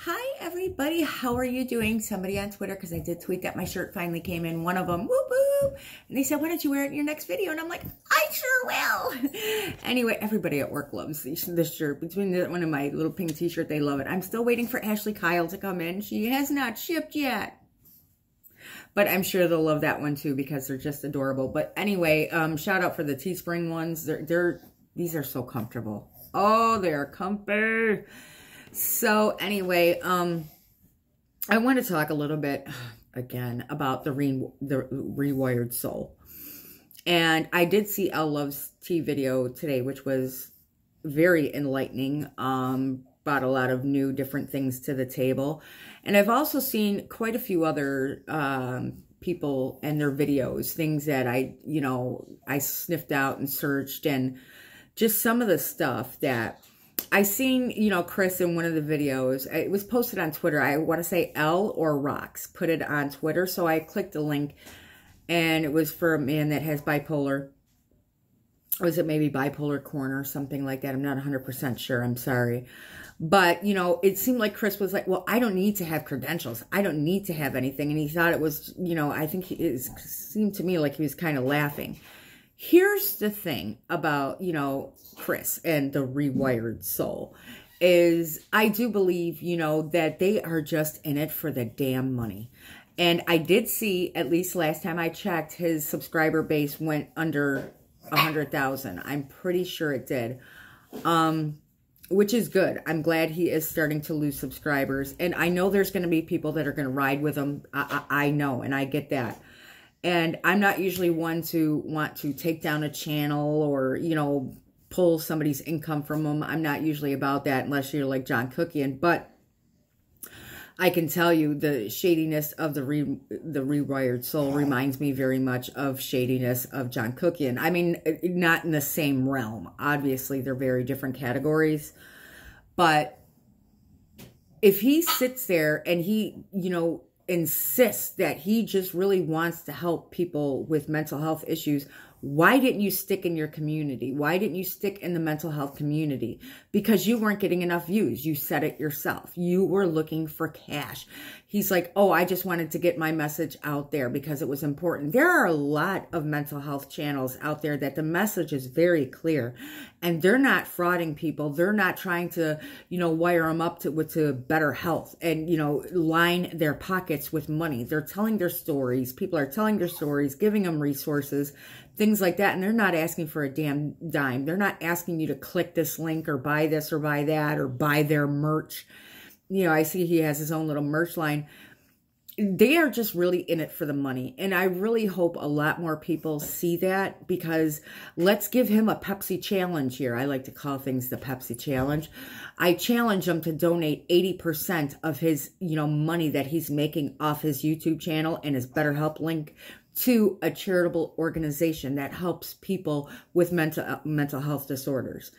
Hi everybody, how are you doing? Somebody on Twitter, because I did tweet that my shirt finally came in, one of them, whoop whoop, and they said, why don't you wear it in your next video? And I'm like, I sure will. Anyway, everybody at work loves this shirt. Between that one and my little pink t-shirt, they love it. I'm still waiting for Ashley Kyle to come in. She has not shipped yet. But I'm sure they'll love that one too because they're just adorable. But anyway, shout out for the Teespring ones. These are so comfortable. Oh, they're comfy. So anyway, I want to talk a little bit again about the rewired soul. And I did see Elle Loves Tea video today, which was very enlightening. Brought a lot of new different things to the table. And I've also seen quite a few other people and their videos, things that I sniffed out and searched, and just some of the stuff that I seen, Chris in one of the videos. It was posted on Twitter. I want to say Elle or Rocks put it on Twitter. So I clicked the link, and it was for a man that has bipolar. Was it maybe bipolar corner or something like that? I'm not 100% sure. I'm sorry. But, it seemed like Chris was like, well, I don't need to have credentials. I don't need to have anything. And he thought it was, I think it seemed to me like he was kind of laughing. Here's the thing about, Chris and the rewired soul is I do believe, that they are just in it for the damn money. And I did see, at least last time I checked, his subscriber base went under 100,000. I'm pretty sure it did. Which is good. I'm glad he is starting to lose subscribers. And I know there's going to be people that are going to ride with him. I know, and I get that. And I'm not usually one to want to take down a channel or, pull somebody's income from them. I'm not usually about that unless you're like John Cookian. But I can tell you the shadiness of the rewired soul reminds me very much of shadiness of John Cookian. I mean, not in the same realm. Obviously, they're very different categories. But if he sits there and he, insists that he just really wants to help people with mental health issues, why didn't you stick in your community? Why didn't you stick in the mental health community? Because you weren't getting enough views. You said it yourself. You were looking for cash. He's like, oh, I just wanted to get my message out there because it was important. There are a lot of mental health channels out there that the message is very clear, and they're not frauding people. They're not trying to, wire them up to better health and, line their pockets with money. They're telling their stories. People are telling their stories, giving them resources, things like that. And they're not asking for a damn dime. They're not asking you to click this link or buy this or buy that or buy their merch. I see he has his own little merch line. They are just really in it for the money. And I really hope a lot more people see that, because let's give him a Pepsi challenge here. I like to call things the Pepsi challenge. I challenge him to donate 80% of his, money that he's making off his YouTube channel and his BetterHelp link to a charitable organization that helps people with mental health disorders.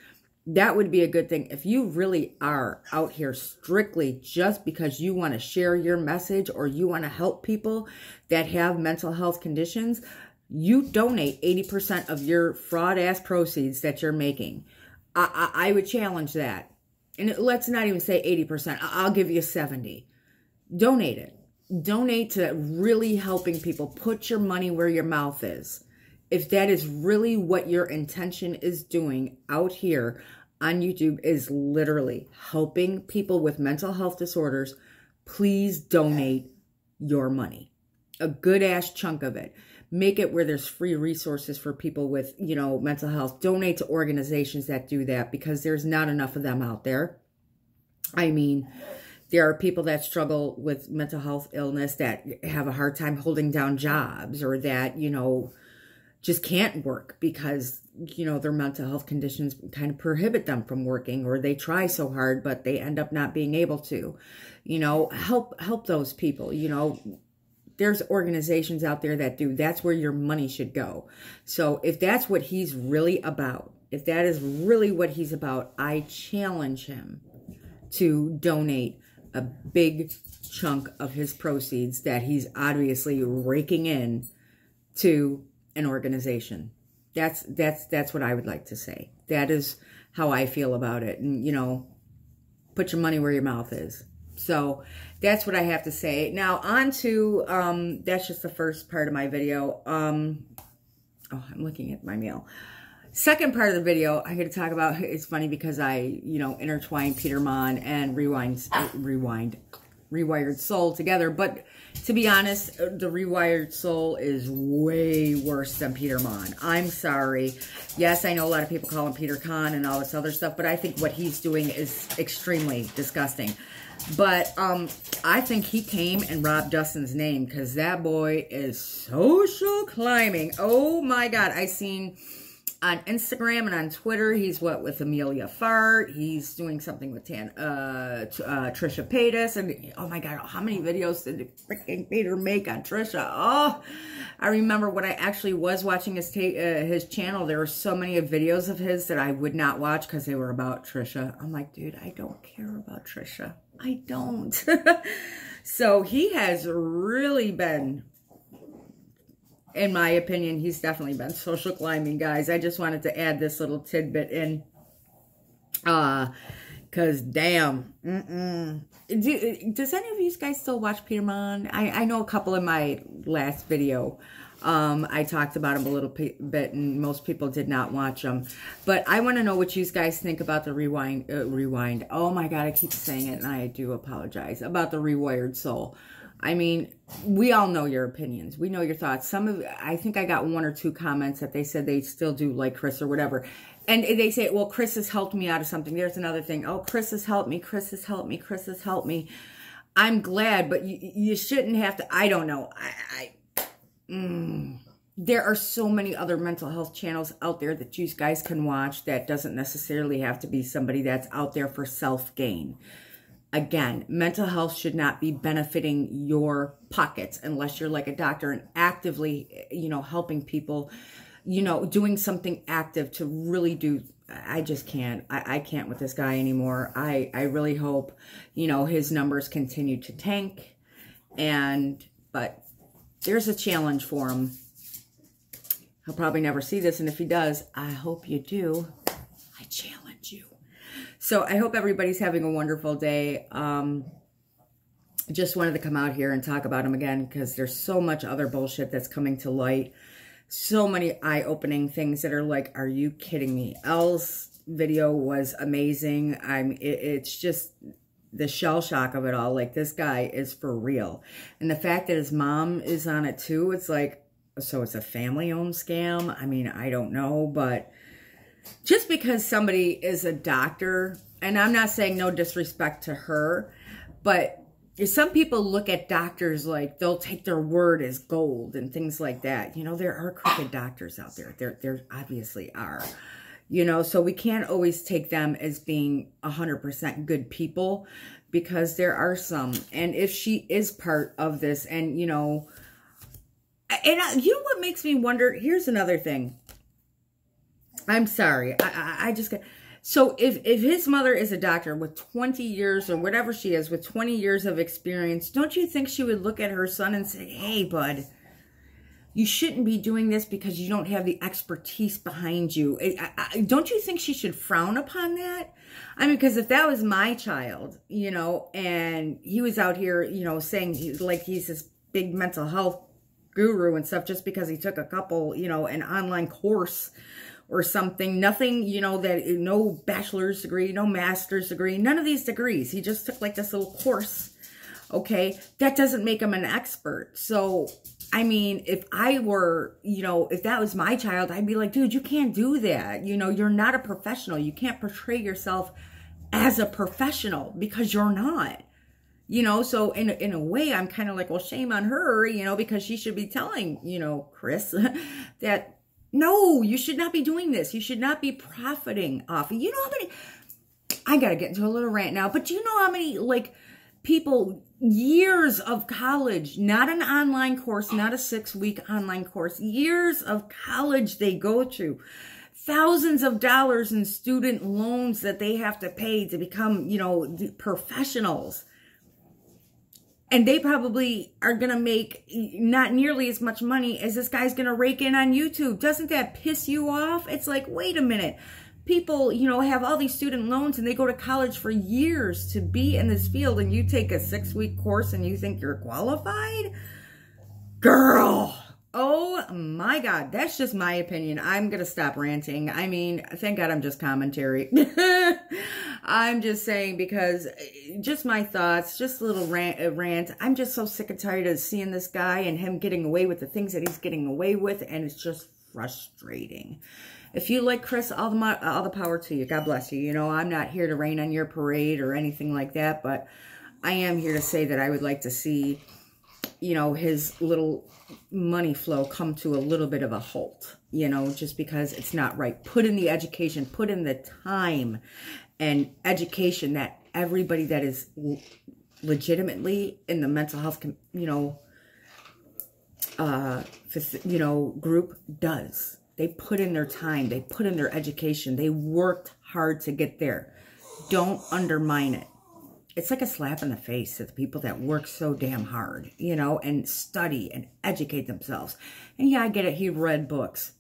That would be a good thing. If you really are out here strictly just because you want to share your message or you want to help people that have mental health conditions, you donate 80% of your fraud-ass proceeds that you're making. I would challenge that. And let's not even say 80%. I'll give you 70. Donate it. Donate to really helping people. Put your money where your mouth is. If that is really what your intention is doing out here on YouTube, is literally helping people with mental health disorders, please donate your money. A good ass chunk of it. Make it where there's free resources for people with, mental health. Donate to organizations that do that, because there's not enough of them out there. I mean, there are people that struggle with mental health illness that have a hard time holding down jobs, or that, just can't work because, their mental health conditions kind of prohibit them from working, or they try so hard, but they end up not being able to, help those people. There's organizations out there that do. That's where your money should go. So if that's what he's really about, if that is really what he's about, I challenge him to donate a big chunk of his proceeds that he's obviously raking in to an organization. That's what I would like to say. That is how I feel about it. And, put your money where your mouth is. So that's what I have to say. Now on to, that's just the first part of my video. Oh, I'm looking at my mail. Second part of the video, I'm going to talk about, it's funny because I, you know, intertwined Peter Mon and Rewired Soul together. But to be honest, the Rewired Soul is way worse than Peter Mon. I'm sorry. Yes, I know a lot of people call him Peter Con and all this other stuff, but I think what he's doing is extremely disgusting. But I think he came and robbed Dustin's name, because that boy is social climbing. Oh my God. I seen on Instagram and on Twitter, he's with Amelia Fart. He's doing something with Trisha Paytas. And oh my God, how many videos did freaking Peter make on Trisha? Oh, I remember when I actually was watching his channel, there were so many videos of his that I would not watch because they were about Trisha. I'm like, dude, I don't care about Trisha. I don't. So he has really been, in my opinion, he's definitely been social climbing, guys. I just wanted to add this little tidbit in. Because, damn. Does any of you guys still watch Peter Mon? I know a couple in my last video. I talked about him a little bit, and most people did not watch him. But I want to know what you guys think about the rewind. Oh my God, I keep saying it, and I do apologize. About the Rewired Soul. I mean, we all know your opinions. We know your thoughts. I think I got 1 or 2 comments that they said they still do like Chris or whatever. And they say, well, Chris has helped me out of something. There's another thing. Oh, Chris has helped me. Chris has helped me. Chris has helped me. I'm glad, but you shouldn't have to. I don't know. There are so many other mental health channels out there that you guys can watch that doesn't necessarily have to be somebody that's out there for self-gain. Again, mental health should not be benefiting your pockets unless you're like a doctor and actively, you know, helping people, you know, doing something active to really do. I just can't. I can't with this guy anymore. I really hope, you know, his numbers continue to tank. But there's a challenge for him. He'll probably never see this. And if he does, I hope you do. I challenge you. So I hope everybody's having a wonderful day. Just wanted to come out here and talk about him again because there's so much other bullshit that's coming to light. So many eye-opening things that are like, are you kidding me? Elle's video was amazing. It's just the shell shock of it all. Like, this guy is for real. And the fact that his mom is on it too, it's like, so it's a family-owned scam? I mean, I don't know, but just because somebody is a doctor, and I'm not saying no disrespect to her, but some people look at doctors like they'll take their word as gold and things like that. You know, there are crooked doctors out there. There obviously are. You know, so we can't always take them as being 100% good people because there are some. And if she is part of this and, you know, and you know what makes me wonder? Here's another thing. I'm sorry. I just got... So if his mother is a doctor with 20 years or whatever she is, with 20 years of experience, don't you think she would look at her son and say, hey, bud, you shouldn't be doing this because you don't have the expertise behind you? Don't you think she should frown upon that? I mean, because if that was my child, you know, and he was out here, you know, saying he's this big mental health guru and stuff just because he took a couple, you know, an online course or something, nothing, you know, that no bachelor's degree, no master's degree, none of these degrees. He just took like this little course, okay? That doesn't make him an expert. So, I mean, if I were, you know, if that was my child, I'd be like, dude, you can't do that. You know, you're not a professional. You can't portray yourself as a professional because you're not. You know, so in a way, I'm kind of like, well, shame on her, you know, because she should be telling, you know, Chris that, no, you should not be doing this. You should not be profiting off. You know how many, I got to get into a little rant now, but do you know how many, like, people, years of college, not an online course, not a 6-week online course, years of college they go to, thousands of dollars in student loans that they have to pay to become, you know, professionals. And they probably are going to make not nearly as much money as this guy's going to rake in on YouTube. Doesn't that piss you off? It's like, wait a minute. people, you know, have all these student loans and they go to college for years to be in this field, and you take a 6-week course and you think you're qualified? Girl, oh my God, that's just my opinion. I'm going to stop ranting. I mean, thank God I'm just commentary. I'm just saying, because just my thoughts, just a little rant. I'm just so sick and tired of seeing this guy and him getting away with the things that he's getting away with, and it's just frustrating. If you like Chris, all the power to you. God bless you. You know, I'm not here to rain on your parade or anything like that, but I am here to say that I would like to see, you know, his little money flow come to a little bit of a halt, you know, just because it's not right. Put in the education, put in the time and education that everybody that is legitimately in the mental health, you know, group does. They put in their time. They put in their education. They worked hard to get there. Don't undermine it. It's like a slap in the face to the people that work so damn hard, you know, and study and educate themselves. And yeah, I get it. He read books.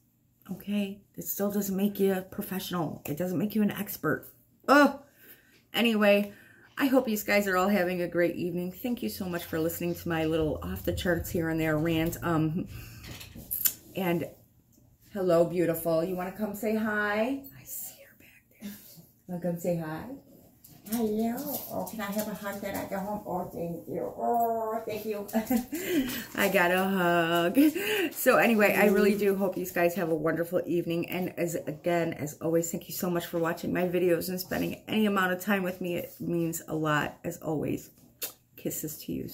Okay. It still doesn't make you a professional. It doesn't make you an expert. Oh, anyway, I hope you guys are all having a great evening. Thank you so much for listening to my little off the charts here and there rant. And hello, beautiful. You want to come say hi? I see her back there. Want to come say hi? Hello. Oh, can I have a hug that I go home? Oh, thank you. Oh, thank you. I got a hug. So anyway, I really do hope you guys have a wonderful evening. And as always, thank you so much for watching my videos and spending any amount of time with me. It means a lot, as always. Kisses to you.